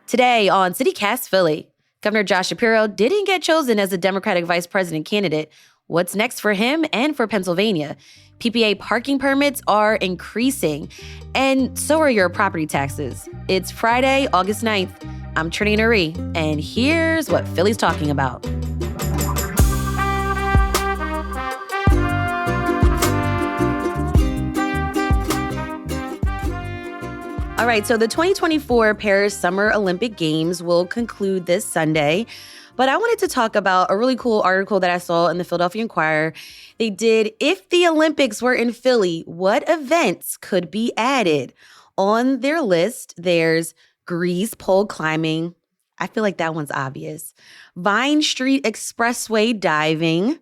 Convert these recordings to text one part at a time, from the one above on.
Today on CityCast Philly, Governor Josh Shapiro didn't get chosen as the Democratic vice president candidate. What's next for him and for Pennsylvania? PPA parking permits are increasing, and so are your property taxes. It's Friday, August 9th. I'm Trinity Nari, and here's what Philly's talking about. All right, so the 2024 Paris Summer Olympic Games will conclude this Sunday. But I wanted to talk about a really cool article that I saw in the Philadelphia Inquirer. They did, if the Olympics were in Philly, what events could be added? On their list, there's Grease pole climbing. I feel like that one's obvious. Vine Street Expressway diving.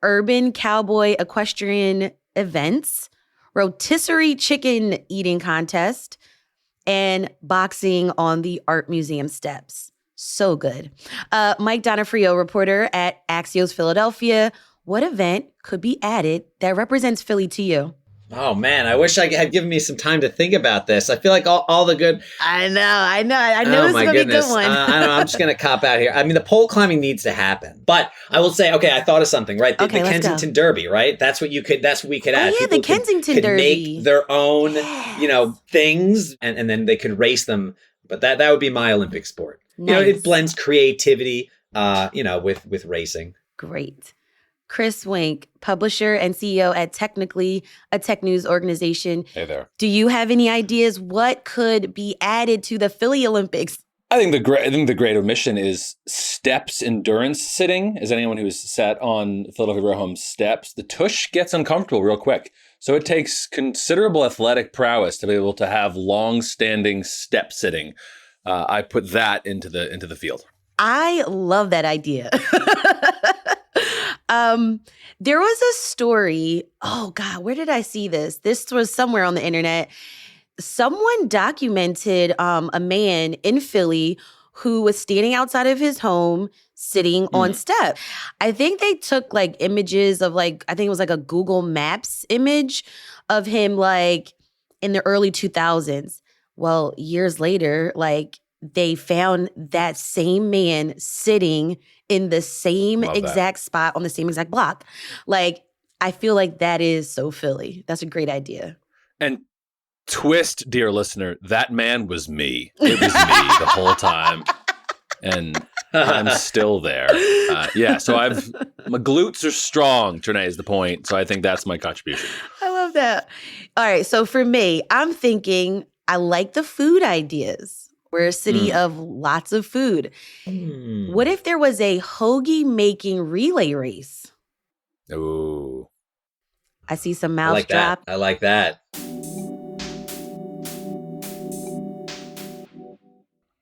Urban cowboy equestrian events. Rotisserie chicken eating contest, and boxing on the Art Museum steps. So good. Mike Donofrio, reporter at Axios Philadelphia. What event could be added that represents Philly to you? Oh, man, I wish I had given me some time to think about this. I feel like all the good... I know this is going to be a good one. I don't know, I'm just going to cop out here. I mean, the pole climbing needs to happen. But I will say, okay, I thought of something, right? The Kensington Derby, right? That's what we could add. Yeah, People the Kensington Derby. Could make their own, things, and then they could race them. But that would be my Olympic sport. Nice. It blends creativity, with racing. Great. Chris Wink, publisher and CEO at Technically, a tech news organization. Hey there. Do you have any ideas what could be added to the Philly Olympics? I think the great omission is steps endurance sitting. As anyone who's sat on Philadelphia Row Home steps, the tush gets uncomfortable real quick. So it takes considerable athletic prowess to be able to have long-standing step sitting. I put that into the field. I love that idea. There was a story. Oh God, where did I see this? This was somewhere on the internet. Someone documented a man in Philly who was standing outside of his home sitting on step. I think they took images of I think it was a Google Maps image of him in the early 2000s. Well, years later, they found that same man sitting in the same exact spot on the same exact block. I feel like that is so Philly. That's a great idea. And twist, dear listener, that man was me. It was me the whole time. And I'm still there. So my glutes are strong, Trinae is the point. So I think that's my contribution. I love that. All right. So for me, I'm thinking I like the food ideas. We're a city of lots of food. What if there was a hoagie making relay race? Ooh. I see some mouths drop. I like that.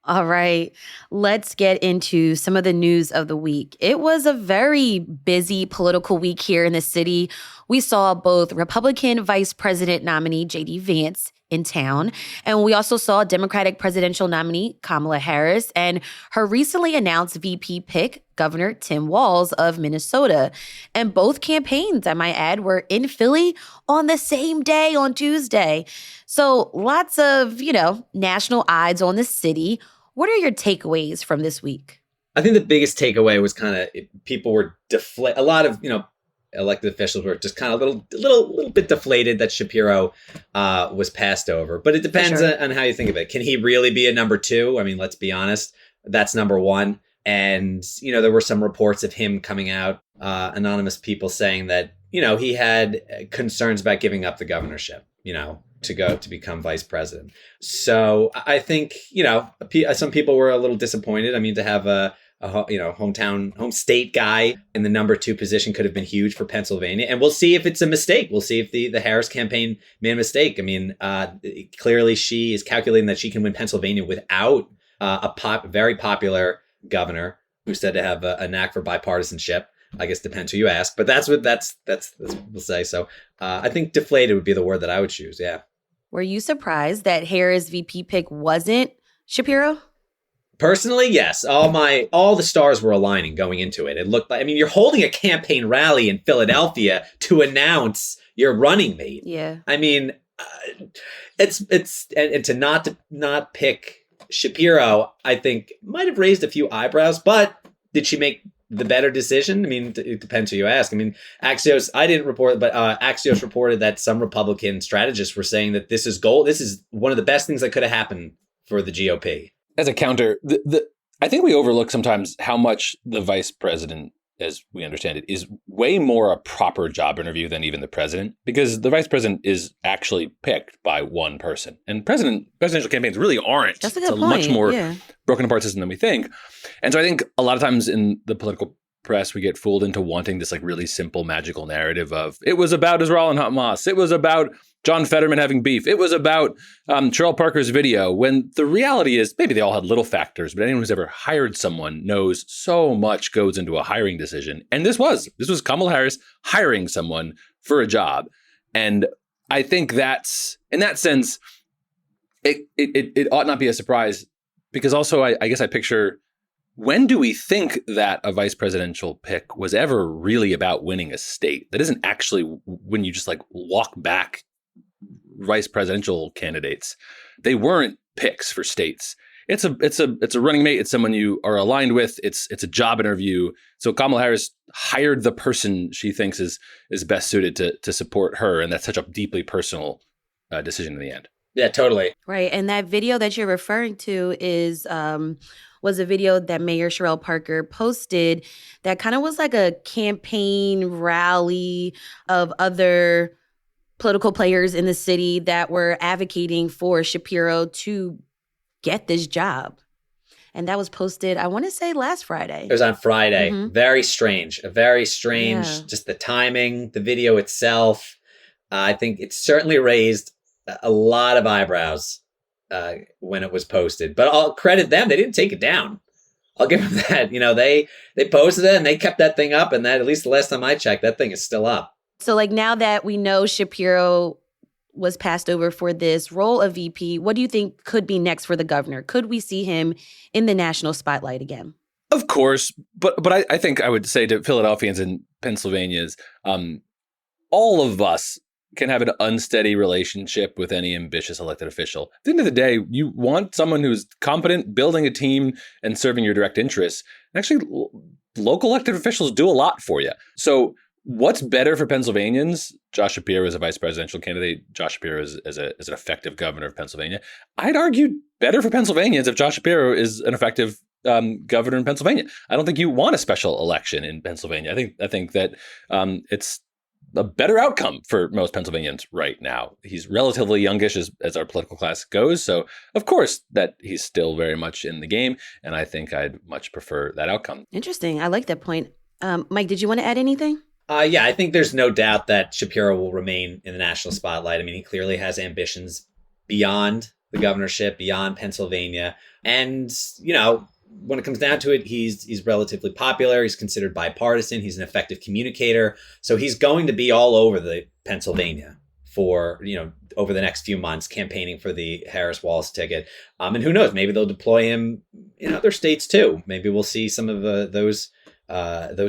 All right, let's get into some of the news of the week. It was a very busy political week here in the city. We saw both Republican Vice President nominee J.D. Vance in town, and we also saw Democratic presidential nominee Kamala Harris and her recently announced VP pick, Governor Tim Walz of Minnesota. And both campaigns, I might add, were in Philly on the same day on Tuesday. So lots of, national eyes on the city. What are your takeaways from this week? I think the biggest takeaway was kind of people were deflated. A lot of, elected officials were just kind of a little bit deflated that Shapiro was passed over. But it depends on how you think of it. Can he really be a number two? I mean, let's be honest. That's number one. And, there were some reports of him coming out, anonymous people saying that, he had concerns about giving up the governorship, to become vice president. So I think, some people were a little disappointed. I mean, to have a home state guy in the number two position could have been huge for Pennsylvania. And we'll see if it's a mistake. We'll see if the Harris campaign made a mistake. I mean, clearly she is calculating that she can win Pennsylvania without a very popular governor who's said to have a knack for bipartisanship. I guess depends who you ask, but that's what we'll say. So I think deflated would be the word that I would choose. Yeah. Were you surprised that Harris' VP pick wasn't Shapiro? Personally, yes. All the stars were aligning going into it. It looked like, you're holding a campaign rally in Philadelphia to announce your running mate. Yeah. It's and to not pick Shapiro, I think, might have raised a few eyebrows, but did she make the better decision? I mean, it depends who you ask. I mean, Axios, I didn't report, but Axios reported that some Republican strategists were saying that this is gold. This is one of the best things that could have happened for the GOP. As a counter, I think we overlook sometimes how much the vice president, as we understand it, is way more a proper job interview than even the president, because the vice president is actually picked by one person. And presidential campaigns really aren't. That's a good it's point. Much more yeah. broken apart system than we think. And so I think a lot of times in the political press, we get fooled into wanting this like really simple magical narrative of it was about Israel and Hamas. It was about John Fetterman having beef. It was about Cheryl Parker's video, when the reality is maybe they all had little factors, but anyone who's ever hired someone knows so much goes into a hiring decision. And this was Kamala Harris hiring someone for a job. And I think that's, in that sense, it ought not be a surprise, because also I guess I picture, when do we think that a vice presidential pick was ever really about winning a state? That isn't actually when you just like walk back vice presidential candidates. They weren't picks for states. It's a running mate. It's someone you are aligned with. It's a job interview. So Kamala Harris hired the person she thinks is best suited to support her, and that's such a deeply personal decision in the end. Yeah, totally. Right. And that video that you're referring to was a video that Mayor Cheryl Parker posted that kind of was like a campaign rally of other political players in the city that were advocating for Shapiro to get this job. And that was posted, I want to say, last Friday. It was on Friday. Mhm. Very strange. Yeah. Just the timing, the video itself. I think it certainly raised a lot of eyebrows when it was posted. But I'll credit them. They didn't take it down. I'll give them that. You know, they posted it and they kept that thing up. And that, at least the last time I checked, that thing is still up. So like now that we know Shapiro was passed over for this role of VP, what do you think could be next for the governor? Could we see him in the national spotlight again? Of course, but I think I would say to Philadelphians and Pennsylvanians, all of us can have an unsteady relationship with any ambitious elected official. At the end of the day, you want someone who's competent, building a team and serving your direct interests. And actually, local elected officials do a lot for you. So what's better for Pennsylvanians? Josh Shapiro is a vice presidential candidate. Josh Shapiro is an effective governor of Pennsylvania. I'd argue better for Pennsylvanians if Josh Shapiro is an effective governor in Pennsylvania. I don't think you want a special election in Pennsylvania. I think that it's a better outcome for most Pennsylvanians right now. He's relatively youngish as our political class goes. So of course that he's still very much in the game. And I think I'd much prefer that outcome. Interesting. I like that point. Mike, did you want to add anything? Yeah, I think there's no doubt that Shapiro will remain in the national spotlight. I mean, he clearly has ambitions beyond the governorship, beyond Pennsylvania. And, you know, when it comes down to it, he's relatively popular. He's considered bipartisan. He's an effective communicator. So he's going to be all over the Pennsylvania for, you know, over the next few months, campaigning for the Harris-Wallace ticket. And who knows, maybe they'll deploy him in other states too. Maybe we'll see some of those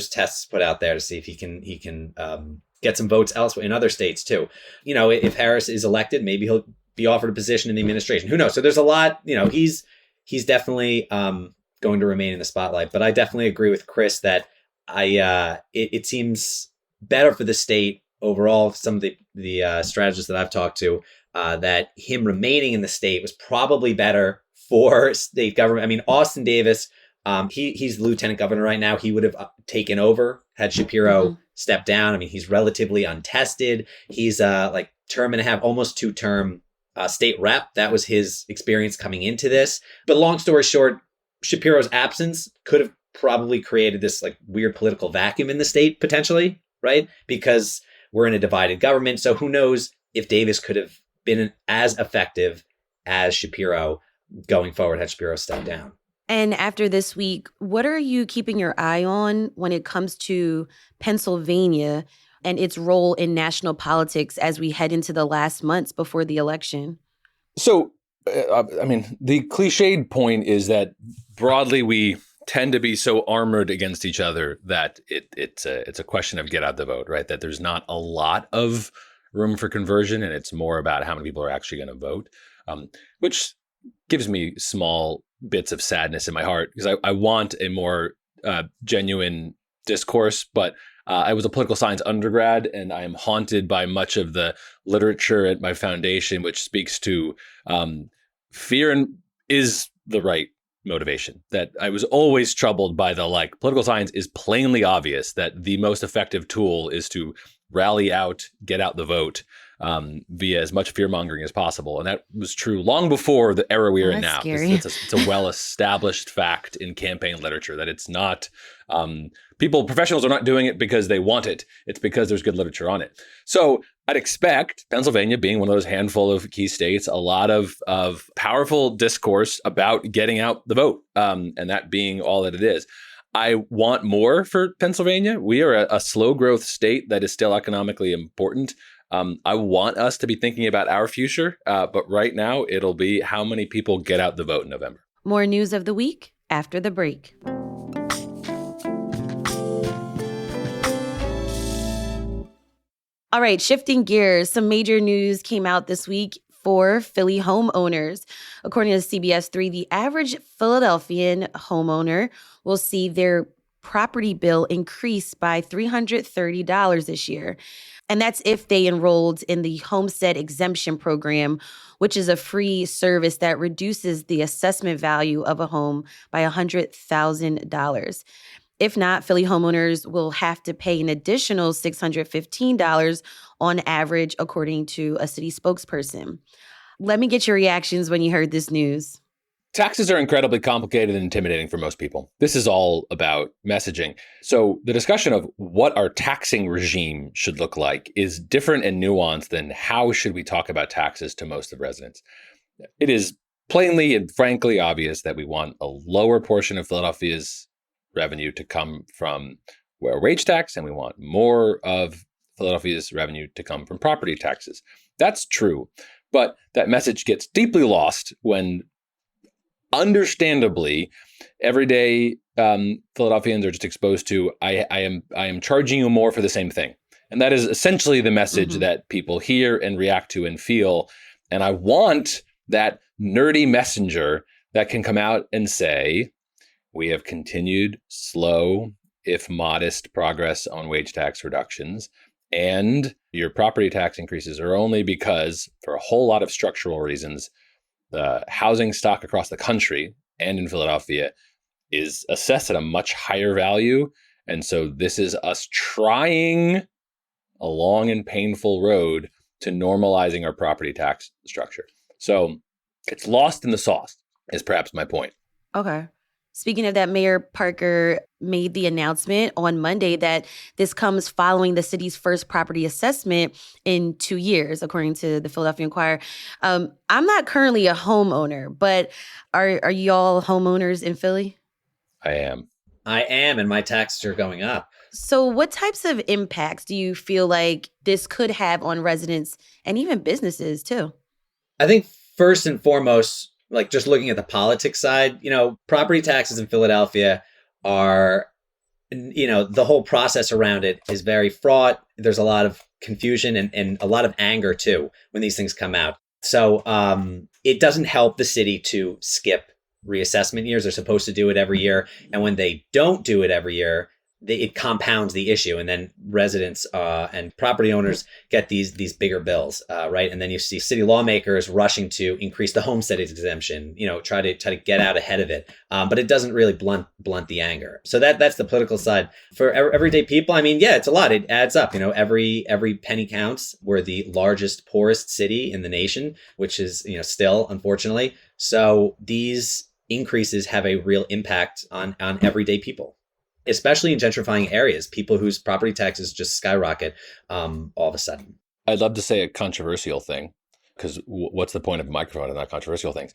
tests put out there to see if he can get some votes elsewhere in other states too. You know, if Harris is elected, maybe he'll be offered a position in the administration. Who knows? So there's a lot, you know, he's definitely going to remain in the spotlight. But I definitely agree with Chris that it seems better for the state overall. Some of the strategists that I've talked to, that him remaining in the state was probably better for state government. I mean, Austin Davis, he's the lieutenant governor right now. He would have taken over had Shapiro stepped down. I mean, he's relatively untested. He's like term and a half, almost 2-term state rep. That was his experience coming into this. But long story short, Shapiro's absence could have probably created this like weird political vacuum in the state potentially, right? Because we're in a divided government. So who knows if Davis could have been as effective as Shapiro going forward had Shapiro stepped down. And after this week, what are you keeping your eye on when it comes to Pennsylvania and its role in national politics as we head into the last months before the election? So, I mean, the cliched point is that broadly we tend to be so armored against each other that it's a question of get out the vote, right? That there's not a lot of room for conversion, and it's more about how many people are actually going to vote, which gives me small bits of sadness in my heart because I want a more genuine discourse, but I was a political science undergrad, and I am haunted by much of the literature at my foundation, which speaks to fear and is the right motivation. That I was always troubled by the political science is plainly obvious that the most effective tool is to rally out, get out the vote via as much fear mongering as possible. And that was true long before the era we're in now. Scary. It's a well-established fact in campaign literature that it's not, professionals are not doing it because they want it. It's because there's good literature on it. So I'd expect Pennsylvania being one of those handful of key states, a lot of powerful discourse about getting out the vote, and that being all that it is. I want more for Pennsylvania. We are a slow growth state that is still economically important. I want us to be thinking about our future, but right now it'll be how many people get out the vote in November. More news of the week after the break. All right, shifting gears, some major news came out this week for Philly homeowners. According to CBS 3, the average Philadelphian homeowner will see their property bill increase by $330 this year. And that's if they enrolled in the homestead exemption program, which is a free service that reduces the assessment value of a home by $100,000. If not, Philly homeowners will have to pay an additional $615 on average, according to a city spokesperson. Let me get your reactions when you heard this news. Taxes are incredibly complicated and intimidating for most people. This is all about messaging. So the discussion of what our taxing regime should look like is different and nuanced than how should we talk about taxes to most of residents. It is plainly and frankly obvious that we want a lower portion of Philadelphia's revenue to come from wage tax, and we want more of Philadelphia's revenue to come from property taxes. That's true, but that message gets deeply lost when, understandably, everyday Philadelphians are just exposed to I am charging you more for the same thing, and that is essentially the message that people hear and react to and feel. And I want that nerdy messenger that can come out and say, we have continued slow, if modest, progress on wage tax reductions. And your property tax increases are only because, for a whole lot of structural reasons, the housing stock across the country and in Philadelphia is assessed at a much higher value. And so this is us trying a long and painful road to normalizing our property tax structure. So it's lost in the sauce, is perhaps my point. Okay. Speaking of that, Mayor Parker made the announcement on Monday that this comes following the city's first property assessment in 2 years, according to the Philadelphia Inquirer. I'm not currently a homeowner, but are y'all homeowners in Philly? I am, and my taxes are going up. So what types of impacts do you feel like this could have on residents and even businesses too? I think first and foremost, just looking at the politics side, property taxes in Philadelphia are, the whole process around it is very fraught. There's a lot of confusion and a lot of anger too when these things come out. So it doesn't help the city to skip reassessment years. They're supposed to do it every year. And when they don't do it every year, it compounds the issue, and then residents and property owners get these bigger bills, right? And then you see city lawmakers rushing to increase the homestead exemption, try to get out ahead of it, but it doesn't really blunt the anger. So that's the political side. For everyday people, it's a lot. It adds up. Every penny counts. We're the largest, poorest city in the nation, which is still, unfortunately. So these increases have a real impact on everyday people, especially in gentrifying areas, people whose property taxes just skyrocket all of a sudden. I'd love to say a controversial thing, because what's the point of a microphone and not controversial things?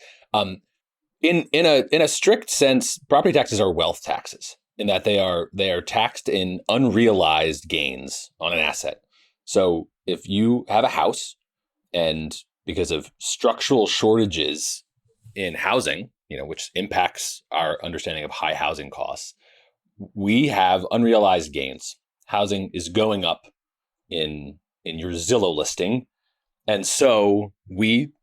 In a strict sense, property taxes are wealth taxes in that they are taxed in unrealized gains on an asset. So if you have a house and because of structural shortages in housing, which impacts our understanding of high housing costs, we have unrealized gains. Housing is going up in your Zillow listing. And so we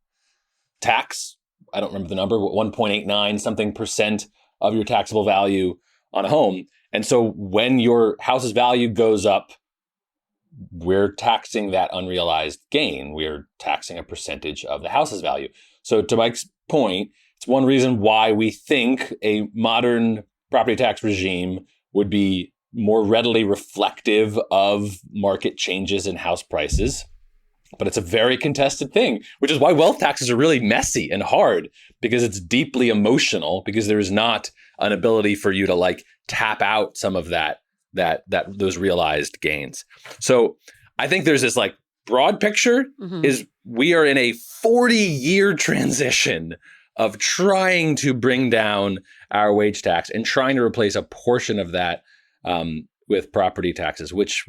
tax I don't remember the number, but 1.89 something percent of your taxable value on a home. And so when your house's value goes up, we're taxing that unrealized gain. We're taxing a percentage of the house's value. So to Mike's point, it's one reason why we think a modern property tax regime would be more readily reflective of market changes in house prices. But it's a very contested thing, which is why wealth taxes are really messy and hard, because it's deeply emotional, because there is not an ability for you to like tap out some of those realized gains. So I think there's this like broad picture is we are in a 40-year transition of trying to bring down our wage tax and trying to replace a portion of that with property taxes, which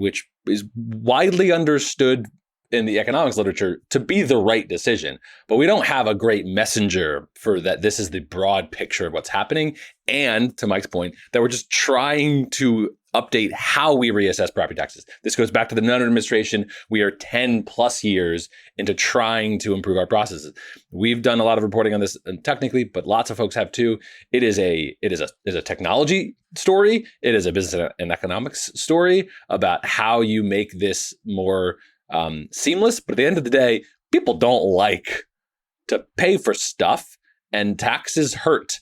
is widely understood in the economics literature to be the right decision. But we don't have a great messenger for that. This is the broad picture of what's happening. And to Mike's point, that we're just trying to update how we reassess property taxes. This goes back to the Nutter administration. We are 10 plus years into trying to improve our processes. We've done a lot of reporting on this technically, but lots of folks have too. It is a technology story. It is a business and economics story about how you make this more seamless. But at the end of the day, people don't like to pay for stuff, and taxes hurt.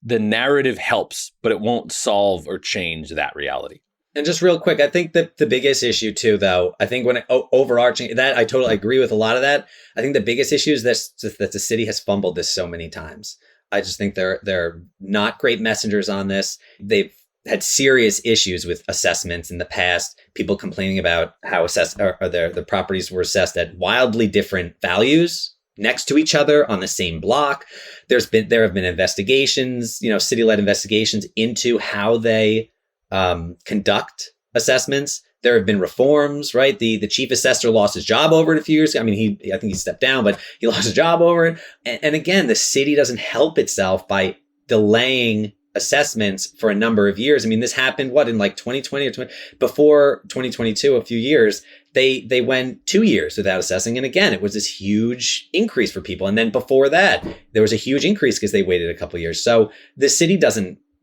The narrative helps, but it won't solve or change that reality. And just real quick, I think that the biggest issue too, though, I think overarching that, I totally agree with a lot of that. I think the biggest issue is that the city has fumbled this so many times. I just think they're not great messengers on this. They've had serious issues with assessments in the past. People complaining about how the properties were assessed at wildly different values next to each other on the same block. There have been investigations, city-led investigations into how they conduct assessments. There have been reforms, right? The chief assessor lost his job over it a few years ago. I mean, I think he stepped down, but he lost his job over it. And again, the city doesn't help itself by delaying assessments for a number of years. I mean, this happened, in like 2020 or before 2022, a few years, they went 2 years without assessing. And again, it was this huge increase for people. And then before that, there was a huge increase because they waited a couple of years. So the city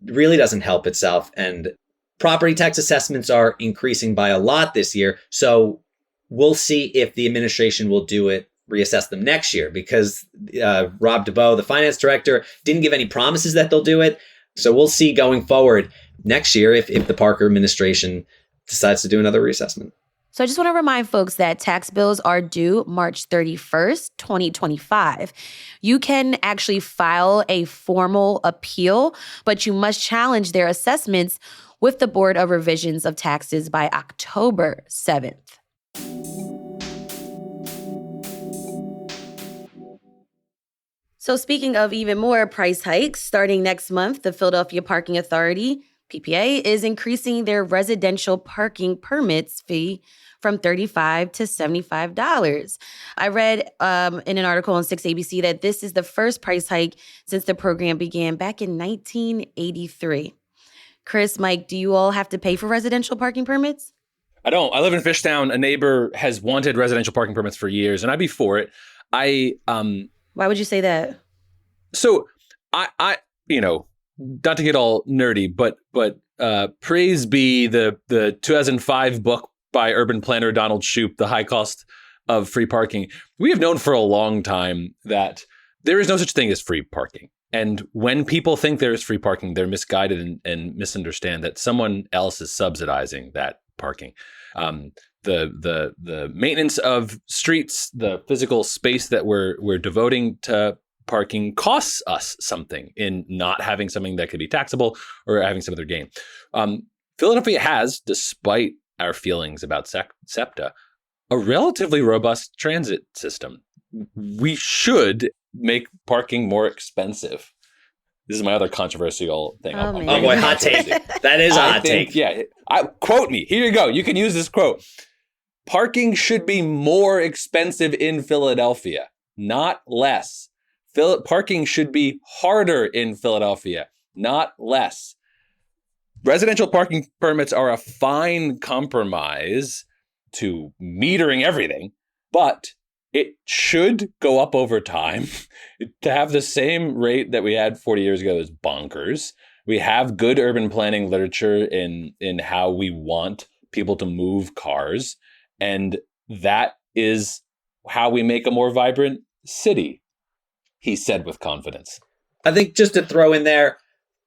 really doesn't help itself. And property tax assessments are increasing by a lot this year. So we'll see if the administration will reassess them next year, because Rob DeBoe, the finance director, didn't give any promises that they'll do it. So we'll see going forward next year if the Parker administration decides to do another reassessment. So I just want to remind folks that tax bills are due March 31st, 2025. You can actually file a formal appeal, but you must challenge their assessments with the Board of Revisions of Taxes by October 7th. So speaking of even more price hikes, starting next month, the Philadelphia Parking Authority, PPA, is increasing their residential parking permits fee from $35 to $75. I read in an article on 6ABC that this is the first price hike since the program began back in 1983. Chris, Mike, do you all have to pay for residential parking permits? I don't. I live in Fishtown. A neighbor has wanted residential parking permits for years, and I'd be for it. Why would you say that? So I not to get all nerdy, but praise be the 2005 book by urban planner Donald Shoup, The High Cost of Free Parking. We have known for a long time that there is no such thing as free parking. And when people think there is free parking, they're misguided and misunderstand that someone else is subsidizing that parking. The maintenance of streets, the physical space that we're devoting to parking costs us something in not having something that could be taxable or having some other gain. Philadelphia has, despite our feelings about SEPTA, a relatively robust transit system. We should make parking more expensive. This is my other controversial thing. Oh boy, hot take. That is a hot take. Yeah. Quote me. Here you go. You can use this quote. Parking should be more expensive in Philadelphia, not less. Parking should be harder in Philadelphia, not less. Residential parking permits are a fine compromise to metering everything, but It should go up over time. To have the same rate that we had 40 years ago is bonkers. We have good urban planning literature in how we want people to move cars. And that is how we make a more vibrant city, he said with confidence. I think just to throw in there,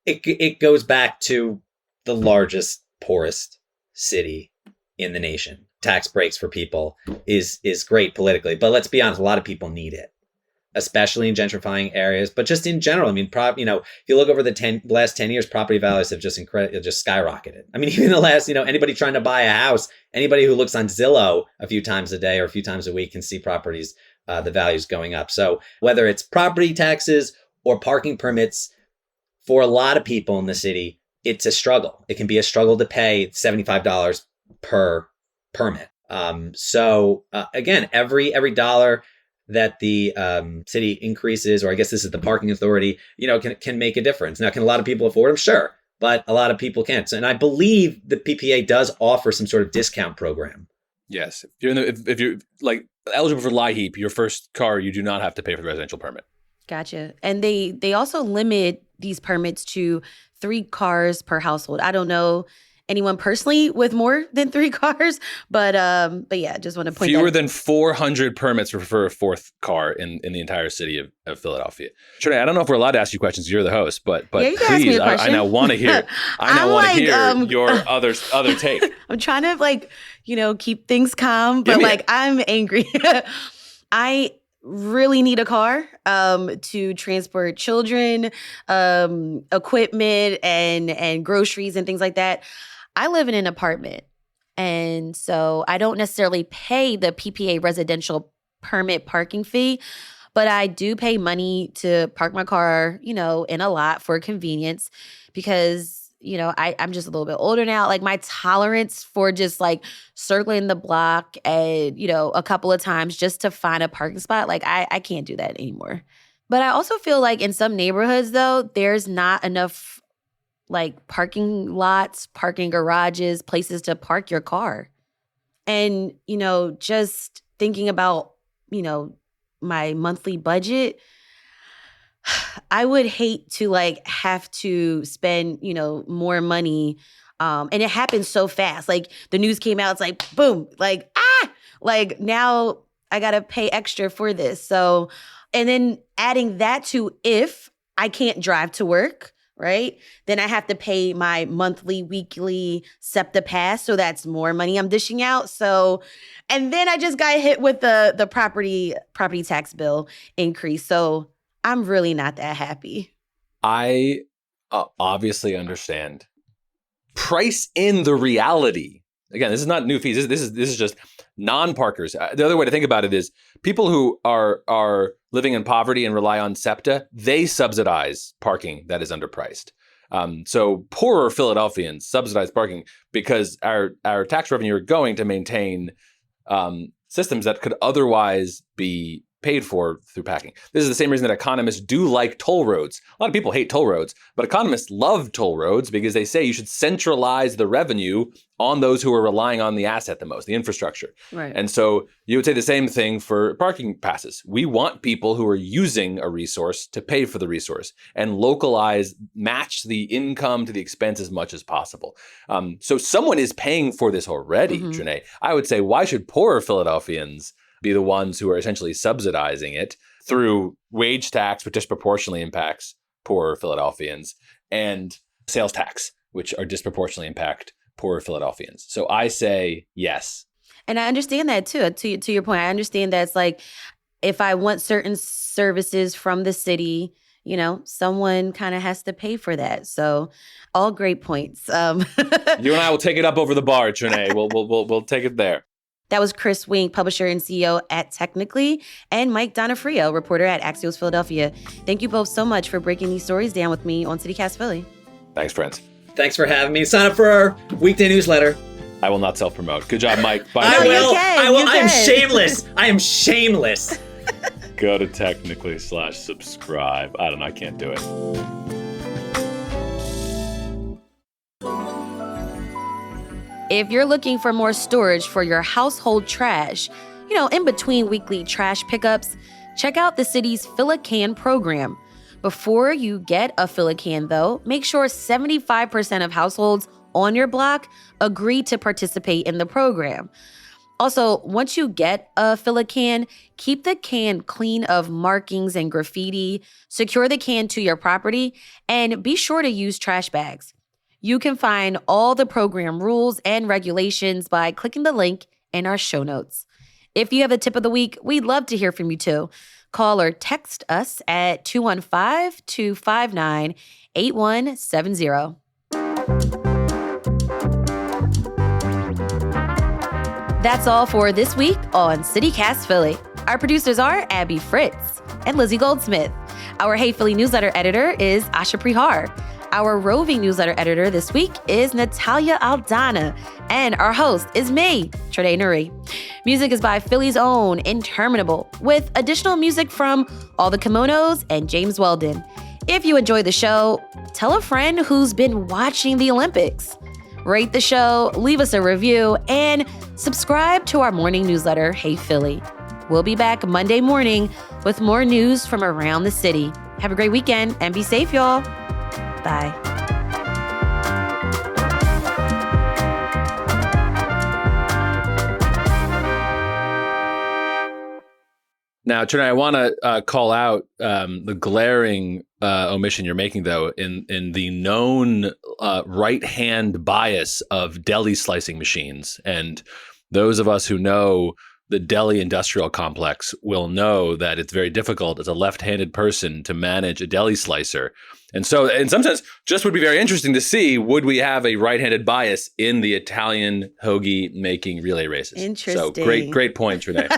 it goes back to the largest, poorest city in the nation. Tax breaks for people is great politically, but let's be honest, a lot of people need it, especially in gentrifying areas, but just in general. I mean, if you look over the last 10 years, property values have just skyrocketed. I mean, even the last, anybody trying to buy a house, anybody who looks on Zillow a few times a day or a few times a week can see properties, the values going up. So whether it's property taxes or parking permits, for a lot of people in the city, it's a struggle. It can be a struggle to pay $75 per permit. So again, every dollar that the city increases, or I guess this is the parking authority, can make a difference. Now, can a lot of people afford them? Sure, but a lot of people can't. So, and I believe the PPA does offer some sort of discount program. Yes, if you're like eligible for LIHEAP, your first car, you do not have to pay for the residential permit. Gotcha. And they also limit these permits to 3 cars per household. I don't know anyone personally with more than 3 cars, but yeah, just want to point fewer that. Than 400 permits for a 4th car in the entire city of Philadelphia. Trinae, I don't know if we're allowed to ask you questions. You're the host, but Yeah, you can ask me please, a question. I now want to hear. Your other take. I'm trying to keep things calm, but I'm angry. I really need a car to transport children, equipment, and groceries and things like that. I live in an apartment, and so I don't necessarily pay the PPA residential permit parking fee, but I do pay money to park my car, in a lot for convenience because, I'm just a little bit older now. Like my tolerance for just circling the block and, a couple of times just to find a parking spot, I can't do that anymore. But I also feel like in some neighborhoods, though, there's not enough parking lots, parking garages, places to park your car. And, just thinking about, my monthly budget, I would hate to have to spend, more money. And it happens so fast. The news came out, it's boom, now I got to pay extra for this. So, and then adding that to if I can't drive to work, right? Then I have to pay my monthly, weekly SEPTA pass. So that's more money I'm dishing out. So, and then I just got hit with the property tax bill increase. So I'm really not that happy. I obviously understand. Price in the reality. Again, this is not new fees. This is just non-parkers. The other way to think about it is people who are living in poverty and rely on SEPTA, they subsidize parking that is underpriced. So poorer Philadelphians subsidize parking because our tax revenue are going to maintain systems that could otherwise be paid for through packing. This is the same reason that economists do like toll roads. A lot of people hate toll roads, but economists love toll roads because they say you should centralize the revenue on those who are relying on the asset the most, the infrastructure. Right. And so you would say the same thing for parking passes. We want people who are using a resource to pay for the resource and match the income to the expense as much as possible. So someone is paying for this already, Trinae. I would say, why should poorer Philadelphians be the ones who are essentially subsidizing it through wage tax, which disproportionately impacts poorer Philadelphians, and sales tax, which are disproportionately impact poorer Philadelphians. So I say yes. And I understand that too. To your point, I understand that it's if I want certain services from the city, someone kind of has to pay for that. So all great points. You and I will take it up over the bar, Trinae. We'll take it there. That was Chris Wink, publisher and CEO at Technically, and Mike Donofrio, reporter at Axios Philadelphia. Thank you both so much for breaking these stories down with me on CityCast Philly. Thanks, friends. Thanks for having me. Sign up for our weekday newsletter. I will not self-promote. Good job, Mike. Bye. I will. I am shameless. I am shameless. Go to technically/subscribe. I don't know. I can't do it. If you're looking for more storage for your household trash, in between weekly trash pickups, check out the city's Fill a Can program. Before you get a Fill a Can, though, make sure 75% of households on your block agree to participate in the program. Also, once you get a Fill a Can, keep the can clean of markings and graffiti, secure the can to your property, and be sure to use trash bags. You can find all the program rules and regulations by clicking the link in our show notes. If you have a tip of the week, we'd love to hear from you too. Call or text us at 215-259-8170. That's all for this week on CityCast Philly. Our producers are Abby Fritz and Lizzie Goldsmith. Our Hey Philly newsletter editor is Asha Prihar. Our roving newsletter editor this week is Natalia Aldana. And our host is me, Trade Nuri. Music is by Philly's own Interminable, with additional music from All the Kimonos and James Weldon. If you enjoy the show, tell a friend who's been watching the Olympics. Rate the show, leave us a review, and subscribe to our morning newsletter, Hey Philly. We'll be back Monday morning with more news from around the city. Have a great weekend and be safe, y'all. Bye. Now, Trina, I want to call out the glaring omission you're making, though, in the known right-hand bias of deli slicing machines. And those of us who know the deli industrial complex will know that it's very difficult as a left-handed person to manage a deli slicer. And so, in some sense, just would be very interesting to see, would we have a right-handed bias in the Italian hoagie making relay races? Interesting. So great point, Renee.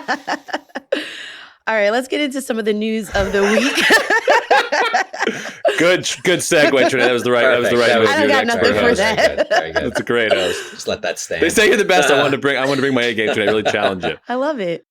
All right, let's get into some of the news of the week. Good segue, Trina. That was the right. That was the right. I don't got nothing for that. Very good. That's a great host. Just let that stand. They say you're the best. I wanted to bring my A game today. Really challenge you. I love it.